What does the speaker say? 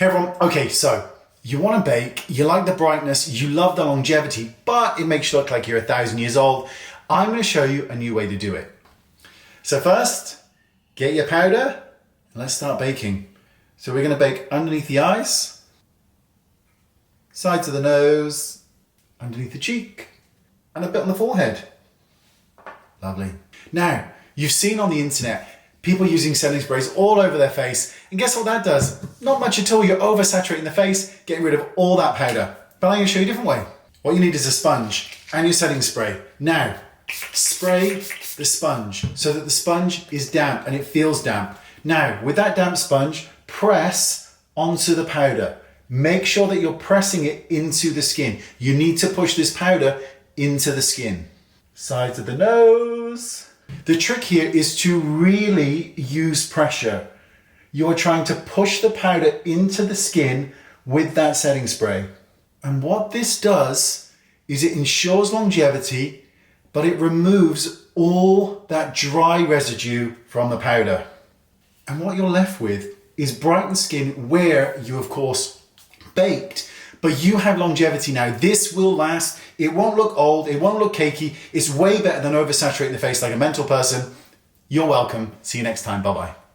Hey everyone, okay, so you want to bake, you like the brightness, you love the longevity, but it makes you look like you're 1,000 years old. I'm going to show you a new way to do it. So first, get your powder and let's start baking. So we're going to bake underneath the eyes, sides of the nose, underneath the cheek, and a bit on the forehead. Lovely. Now, you've seen on the internet people using setting sprays all over their face, and guess what that does? Not much at all. You're oversaturating the face, getting rid of all that powder. But I'm going to show you a different way. What you need is a sponge and your setting spray. Now, spray the sponge so that the sponge is damp and it feels damp. Now, with that damp sponge, press onto the powder. Make sure that you're pressing it into the skin. You need to push this powder into the skin. Sides of the nose. The trick here is to really use pressure. You're trying to push the powder into the skin with that setting spray. And what this does is it ensures longevity, but it removes all that dry residue from the powder. And what you're left with is brightened skin where you, of course, baked, but you have longevity now. This will last. It won't look old. It won't look cakey. It's way better than oversaturating the face like a mental person. You're welcome. See you next time. Bye-bye.